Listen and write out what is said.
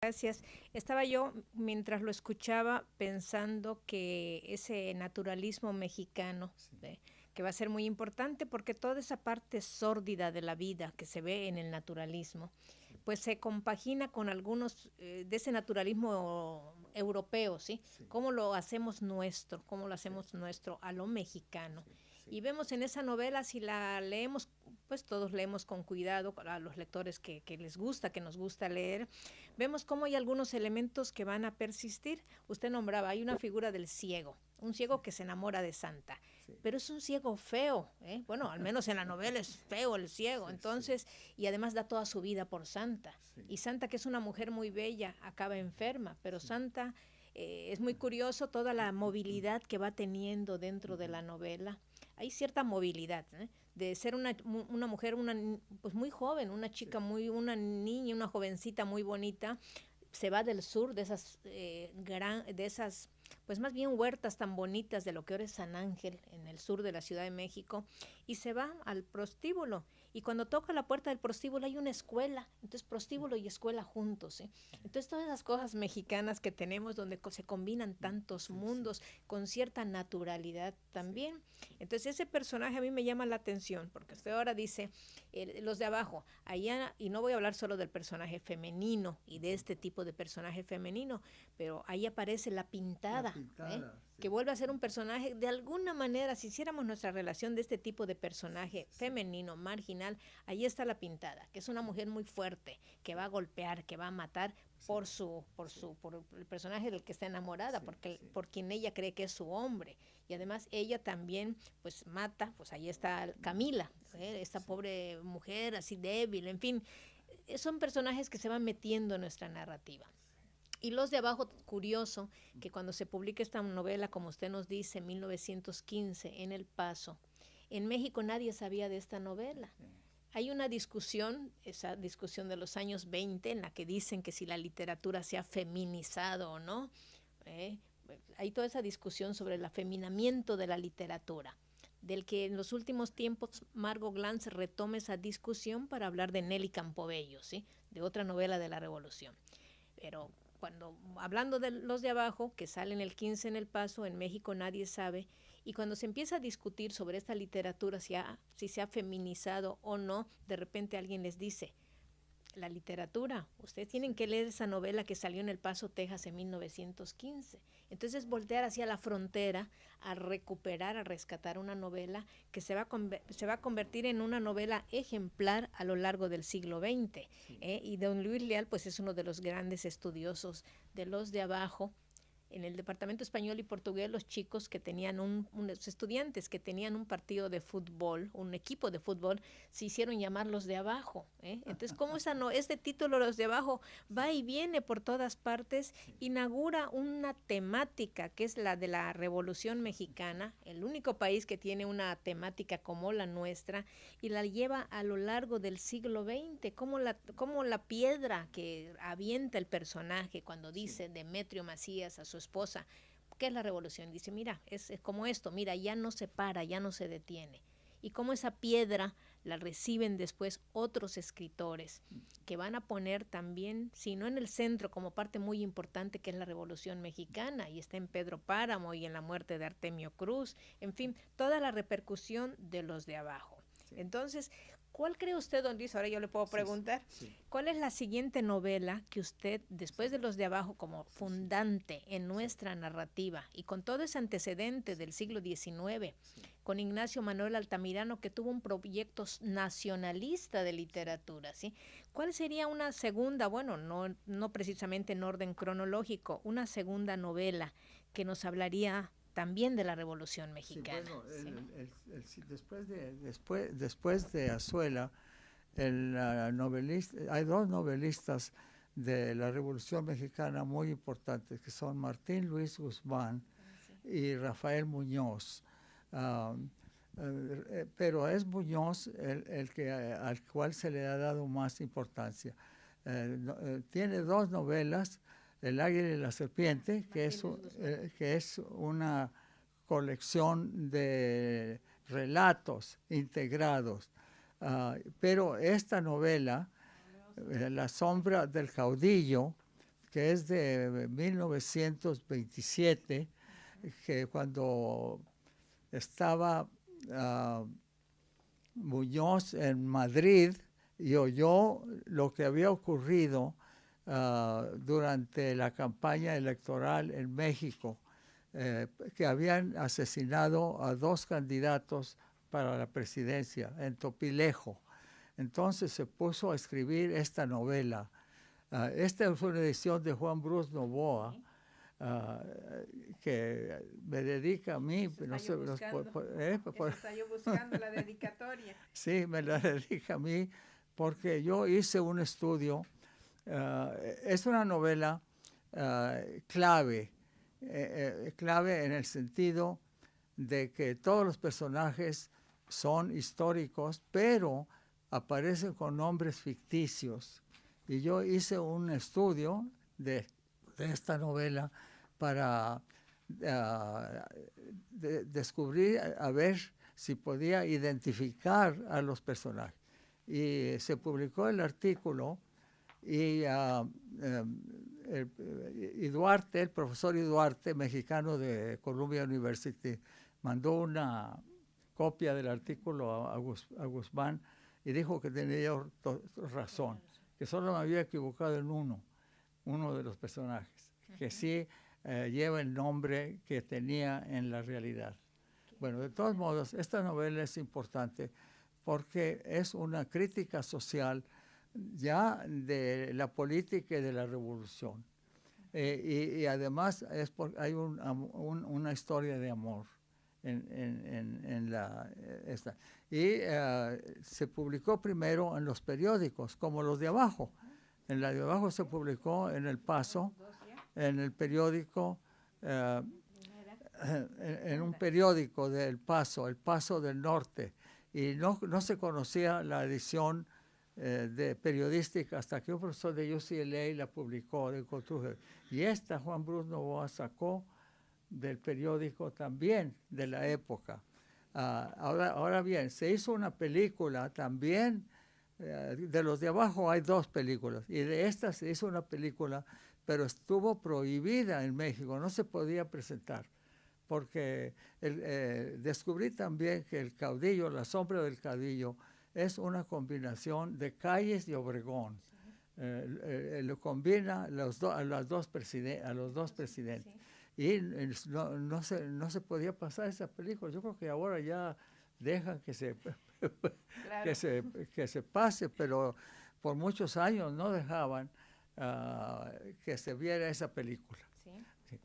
gracias. Estaba yo, mientras lo escuchaba, pensando que ese naturalismo mexicano, que va a ser muy importante porque toda esa parte sórdida de la vida que se ve en el naturalismo, pues se compagina con algunos de ese naturalismo europeo, ¿sí? ¿Cómo lo hacemos nuestro? ¿Cómo lo hacemos nuestro a lo mexicano? Y vemos en esa novela, si la leemos, pues todos leemos con cuidado, a los lectores que les gusta, que nos gusta leer, vemos cómo hay algunos elementos que van a persistir. Usted nombraba, hay una figura del ciego, un ciego que se enamora de Santa, pero es un ciego feo, ¿eh? Bueno, al menos en la novela es feo el ciego, entonces, y además da toda su vida por Santa. Y Santa, que es una mujer muy bella, acaba enferma, pero Santa es muy curioso toda la movilidad que va teniendo dentro de la novela. Hay cierta movilidad, ¿eh? De ser una mujer pues muy joven, una chica muy, una niña, una jovencita muy bonita, se va del sur de esas de esas pues más bien huertas tan bonitas de lo que ahora es San Ángel, en el sur de la Ciudad de México, y se va al prostíbulo. Y cuando toca la puerta del prostíbulo hay una escuela, entonces prostíbulo y escuela juntos, ¿eh? Entonces todas esas cosas mexicanas que tenemos donde se combinan tantos mundos con cierta naturalidad también. Entonces ese personaje a mí me llama la atención, porque usted ahora dice, los de abajo, allá, y no voy a hablar solo del personaje femenino y de este tipo de personaje femenino, pero ahí aparece la pintada, que vuelve a ser un personaje, de alguna manera, si hiciéramos nuestra relación de este tipo de personaje femenino, marginal, ahí está la pintada, que es una mujer muy fuerte, que va a golpear, que va a matar por el personaje del que está enamorada, por quien ella cree que es su hombre. Y además ella también pues mata, pues ahí está Camila, esta pobre mujer así débil, en fin, son personajes que se van metiendo en nuestra narrativa. Y los de abajo, curioso, que cuando se publica esta novela, como usted nos dice, en 1915, en El Paso, en México nadie sabía de esta novela. Hay una discusión, esa discusión de los años 20, en la que dicen que si la literatura se ha feminizado o no. ¿eh? Hay toda esa discusión sobre el afeminamiento de la literatura, del que en los últimos tiempos Margot Glantz retoma esa discusión para hablar de Nelly Campobello, ¿sí? De otra novela de la Revolución. Pero cuando, hablando de los de abajo, que salen el 15 en El Paso, en México nadie sabe, y cuando se empieza a discutir sobre esta literatura, si se ha feminizado o no, de repente alguien les dice, la literatura, ustedes tienen que leer esa novela que salió en El Paso, Texas en 1915. Entonces voltear hacia la frontera a recuperar, a rescatar una novela que se va a convertir en una novela ejemplar a lo largo del siglo XX. Y don Luis Leal pues es uno de los grandes estudiosos de los de abajo. En el departamento español y portugués, los chicos que tenían los estudiantes que tenían un partido de fútbol, un equipo de fútbol, se hicieron llamar los de abajo. Entonces, ¿cómo este título, los de abajo, va y viene por todas partes? Inaugura una temática que es la de la Revolución Mexicana, el único país que tiene una temática como la nuestra, y la lleva a lo largo del siglo XX, como la piedra que avienta el personaje cuando dice Demetrio Macías a su esposa, ¿qué es la revolución? Dice, mira, es como esto, mira, ya no se para, ya no se detiene. Y cómo esa piedra la reciben después otros escritores que van a poner también, si no en el centro, como parte muy importante que es la Revolución Mexicana, y está en Pedro Páramo y en la muerte de Artemio Cruz, en fin, toda la repercusión de los de abajo. Entonces, ¿cuál cree usted, don Luis? Ahora yo le puedo preguntar. ¿Cuál es la siguiente novela que usted, después de los de abajo, como fundante en nuestra narrativa y con todo ese antecedente del siglo XIX, con Ignacio Manuel Altamirano, que tuvo un proyecto nacionalista de literatura, ¿sí? ¿Cuál sería una segunda, bueno, no precisamente en orden cronológico, una segunda novela que nos hablaría también de la Revolución Mexicana? Sí, bueno, después de Azuela, hay dos novelistas de la Revolución Mexicana muy importantes, que son Martín Luis Guzmán y Rafael Muñoz. Pero es Muñoz al cual se le ha dado más importancia. Tiene dos novelas, El Águila y la Serpiente, que es una colección de relatos integrados. Pero esta novela, La sombra del caudillo, que es de 1927, que cuando estaba Muñoz en Madrid y oyó lo que había ocurrido durante la campaña electoral en México, que habían asesinado a 2 candidatos para la presidencia en Topilejo. Entonces se puso a escribir esta novela. Esta es una edición de Juan Bruce Novoa, que me dedica a mí. Está yo buscando la dedicatoria. Sí, me la dedica a mí porque yo hice un estudio. Es una novela clave en el sentido de que todos los personajes son históricos, pero aparecen con nombres ficticios. Y yo hice un estudio de esta novela para descubrir, a ver si podía identificar a los personajes. Y se publicó el artículo y Duarte, el profesor Duarte, mexicano de Columbia University, mandó una copia del artículo a Guzmán y dijo que tenía razón, que solo me había equivocado en uno de los personajes, que sí lleva el nombre que tenía en la realidad. Bueno, de todos modos, esta novela es importante porque es una crítica social ya de la política y de la revolución. Y además hay una historia de amor en esta. Y se publicó primero en los periódicos, como los de abajo. En la de abajo se publicó en El Paso, en el periódico, en un periódico de El Paso del Norte. Y no se conocía la edición de periodística hasta que un profesor de UCLA la publicó, y esta Juan Bruce Novoa sacó del periódico también de la época. Ahora bien, se hizo una película también, de los de abajo hay 2 películas, y de esta se hizo una película, pero estuvo prohibida en México, no se podía presentar, porque descubrí también que el caudillo, La sombra del caudillo, es una combinación de Calles y Obregón. Lo combina a los dos presidentes. Sí. Y no se podía pasar esa película. Yo creo que ahora ya dejan que se, claro, que se pase, pero por muchos años no dejaban que se viera esa película. Sí. Sí.